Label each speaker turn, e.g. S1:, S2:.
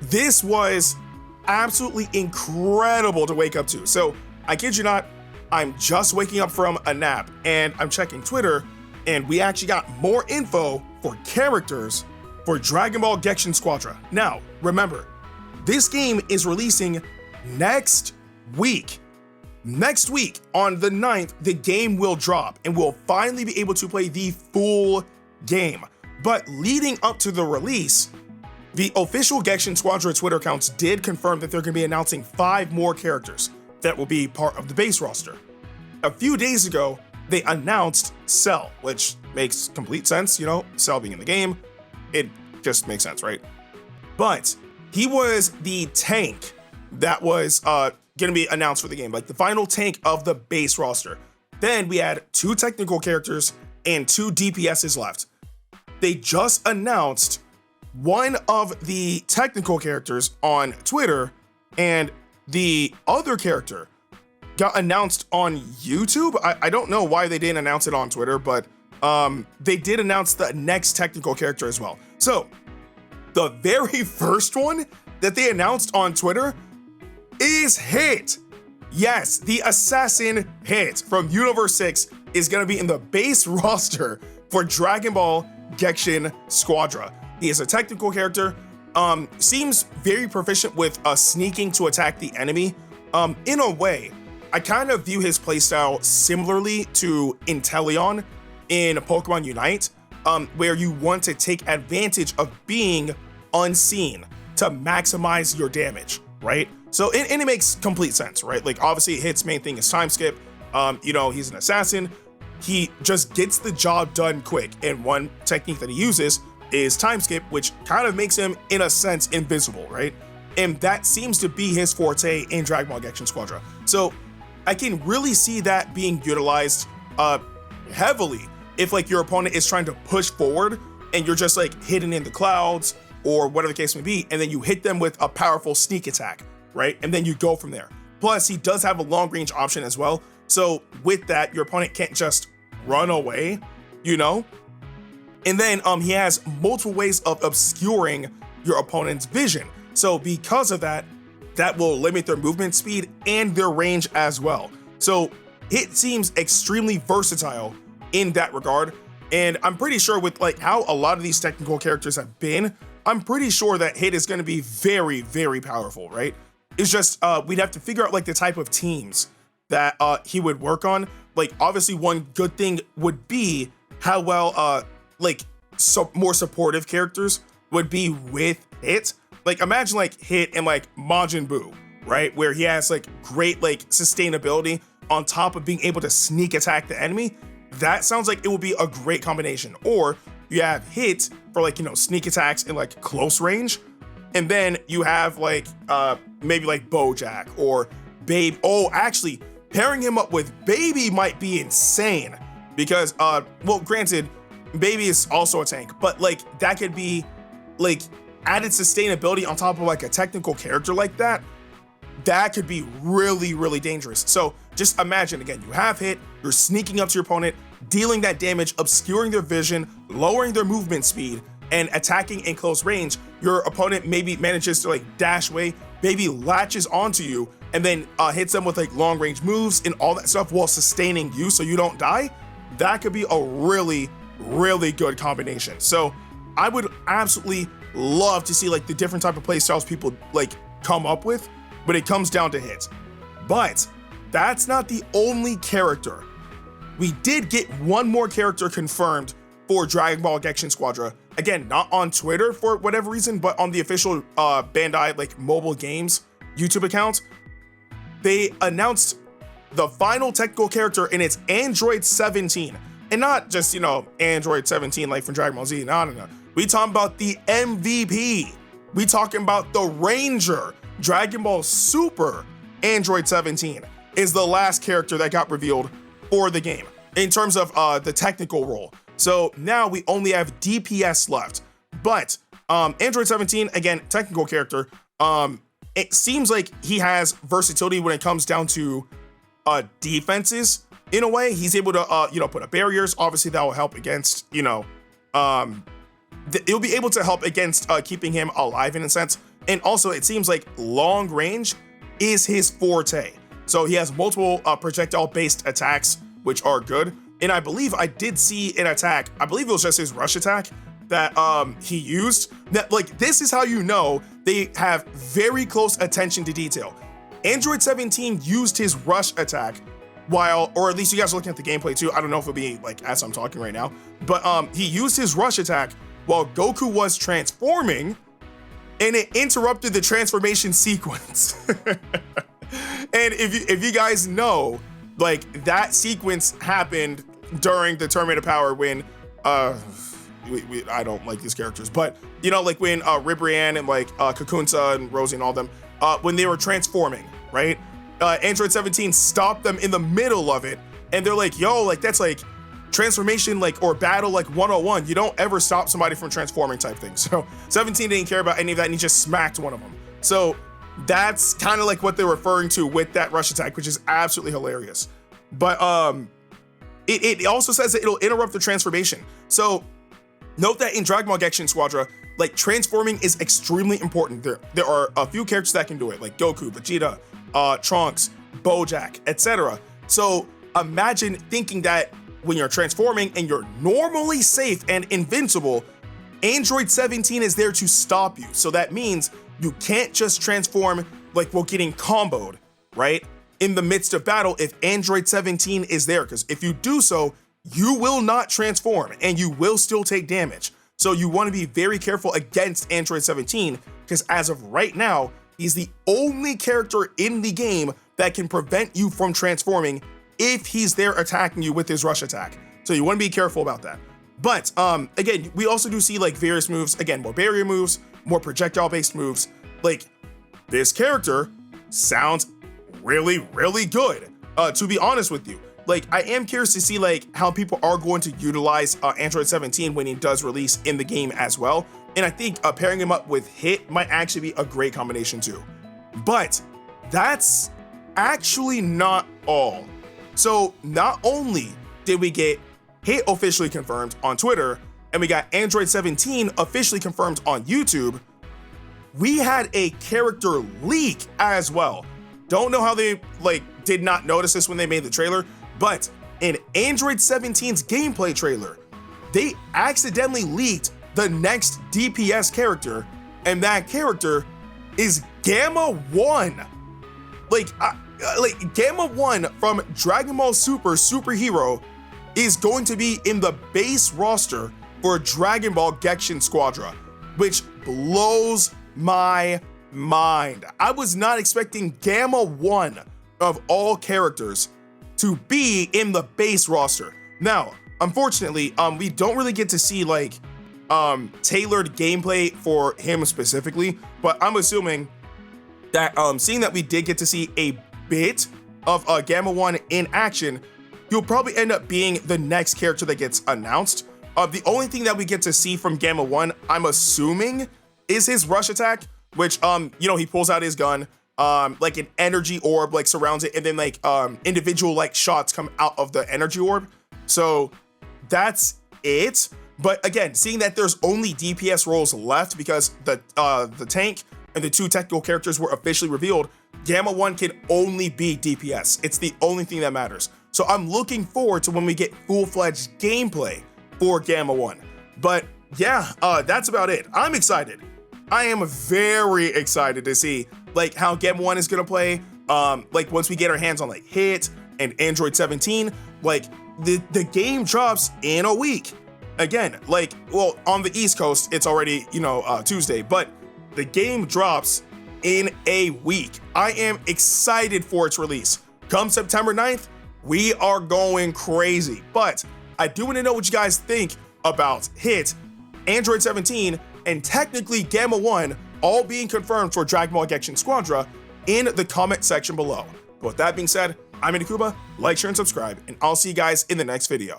S1: This was absolutely incredible to wake up to. So I kid you not, I'm just waking up from a nap and I'm checking Twitter, and we actually got more info for characters for Dragon Ball Gekishin Squadra. Now, remember, this game is releasing next week. Next week, on the 9th, the game will drop and we'll finally be able to play the full game. But leading up to the release, the official Gekishin Squadra Twitter accounts did confirm that they're going to be announcing 5 more characters that will be part of the base roster. A few days ago, they announced Cell, which makes complete sense, you know, Cell being in the game. It just makes sense, right? But he was the tank that was going to be announced for the game, like the final tank of the base roster. Then we had 2 technical characters and 2 DPSs left. They just announced one of the technical characters on Twitter, and the other character got announced on YouTube. I don't know why they didn't announce it on Twitter, but they did announce the next technical character as well. So the very first one that they announced on Twitter is Hit. Yes, the assassin Hit from Universe 6 is going to be in the base roster for Dragon Ball Gekishin Squadra. He is a technical character, seems very proficient with sneaking to attack the enemy. In a way, I kind of view his playstyle similarly to Inteleon in Pokemon Unite, where you want to take advantage of being unseen to maximize your damage, right? So, and it makes complete sense, right? Like, obviously, Hit's main thing is time skip. You know, he's an assassin. He just gets the job done quick, and one technique that he uses is time skip, which kind of makes him, in a sense, invisible, right? And that seems to be his forte in Dragon Ball Gekishin Squadra. So I can really see that being utilized heavily if like your opponent is trying to push forward and you're just like hidden in the clouds or whatever the case may be, and then you hit them with a powerful sneak attack, right? And then you go from there. Plus, he does have a long range option as well. So with that, your opponent can't just run away, you know? And then he has multiple ways of obscuring your opponent's vision. So because of that, that will limit their movement speed and their range as well. So it seems extremely versatile in that regard. And I'm pretty sure with like how a lot of these technical characters have been, I'm pretty sure that Hit is going to be very, very powerful, right? It's just, we'd have to figure out like the type of teams that he would work on. Like obviously one good thing would be how well more supportive characters would be with Hit. Like imagine like Hit and like Majin Buu, right? Where he has like great like sustainability on top of being able to sneak attack the enemy. That sounds like it would be a great combination. Or you have Hit for like, you know, sneak attacks in like close range. And then you have like maybe like Bojack or Babe. Oh, actually pairing him up with Baby might be insane because well, granted, Baby is also a tank, but like that could be like added sustainability on top of like a technical character like that. That could be really, really dangerous. So just imagine again, you have Hit, you're sneaking up to your opponent, dealing that damage, obscuring their vision, lowering their movement speed, and attacking in close range. Your opponent maybe manages to like dash away, Baby latches onto you, and then hits them with like long range moves and all that stuff while sustaining you so you don't die. That could be a really, really good combination. So I would absolutely love to see like the different type of play styles people like come up with, but it comes down to Hit. But that's not the only character. We did get one more character confirmed for Dragon Ball Gekishin Squadra. Again, not on Twitter for whatever reason, but on the official Bandai like mobile games YouTube account. They announced the final technical character, and it's Android 17. And not just, you know, Android 17 like from Dragon Ball Z. No. We talking about the MVP. We talking about the Ranger. Dragon Ball Super Android 17 is the last character that got revealed for the game in terms of the technical role. So now we only have DPS left. But Android 17, again, technical character, it seems like he has versatility when it comes down to defenses. In a way, he's able to, you know, put up barriers. Obviously, that will help against, you know, it'll be able to help against keeping him alive in a sense. And also, it seems like long range is his forte. So he has multiple projectile-based attacks, which are good. And I believe I did see an attack, I believe it was just his rush attack that he used. That, like, this is how you know they have very close attention to detail. Android 17 used his rush attack while, or at least you guys are looking at the gameplay too. I don't know if it'll be like as I'm talking right now, but he used his rush attack while Goku was transforming, and it interrupted the transformation sequence. And if you guys know, like, that sequence happened during the Tournament of Power when I don't like these characters, but you know, like when Ribrianne and like Kakunta and Rosie and all them, when they were transforming, right? Android 17 stopped them in the middle of it, and they're like, yo, like, that's like transformation, like, or battle like 101. You don't ever stop somebody from transforming type thing. So 17 didn't care about any of that, and he just smacked one of them. So that's kind of like what they're referring to with that rush attack, which is absolutely hilarious. But it also says that it'll interrupt the transformation. So note that in Dragon Ball Gekishin Squadra, like, transforming is extremely important. There are a few characters that can do it, like Goku, Vegeta, Trunks, Bojack, etc. So imagine thinking that when you're transforming and you're normally safe and invincible, Android 17 is there to stop you. So that means you can't just transform like while getting comboed, right? In the midst of battle, if Android 17 is there, because if you do so, you will not transform and you will still take damage. So you want to be very careful against Android 17, because as of right now, he's the only character in the game that can prevent you from transforming if he's there attacking you with his rush attack. So you want to be careful about that. But again, we also do see like various moves, again, more barrier moves, more projectile-based moves. Like, this character sounds really, really good, to be honest with you. Like, I am curious to see like how people are going to utilize Android 17 when he does release in the game as well. And I think pairing him up with Hit might actually be a great combination too. But that's actually not all. So not only did we get Hit officially confirmed on Twitter, and we got Android 17 officially confirmed on YouTube, we had a character leak as well. Don't know how they like did not notice this when they made the trailer, but in Android 17's gameplay trailer, they accidentally leaked the next DPS character, and that character is Gamma 1. Like Gamma 1 from Dragon Ball Superhero is going to be in the base roster for Dragon Ball Gekishin Squadra, which blows my mind. I was not expecting Gamma 1 of all characters to be in the base roster. Now, unfortunately, we don't really get to see like tailored gameplay for him specifically, but I'm assuming that seeing that we did get to see a bit of Gamma 1 in action, he'll probably end up being the next character that gets announced. The only thing that we get to see from Gamma 1, I'm assuming, is his rush attack, which you know, he pulls out his gun, like an energy orb like surrounds it, and then like individual like shots come out of the energy orb. So that's it. But again, seeing that there's only DPS roles left because the tank and the two technical characters were officially revealed, Gamma 1 can only be DPS. It's the only thing that matters. So I'm looking forward to when we get full-fledged gameplay for Gamma 1. But yeah, that's about it. I'm excited. I am very excited to see like how Gamma 1 is gonna play. Like once we get our hands on like Hit and Android 17, like the game drops in a week. Again, like, well, on the East Coast, it's already, you know, Tuesday, but the game drops in a week. I am excited for its release. Come September 9th, we are going crazy. But I do want to know what you guys think about Hit, Android 17, and technically Gamma 1 all being confirmed for Dragon Ball Gekishin Squadra in the comment section below. But with that being said, I'm Ndukauba, like, share, and subscribe, and I'll see you guys in the next video.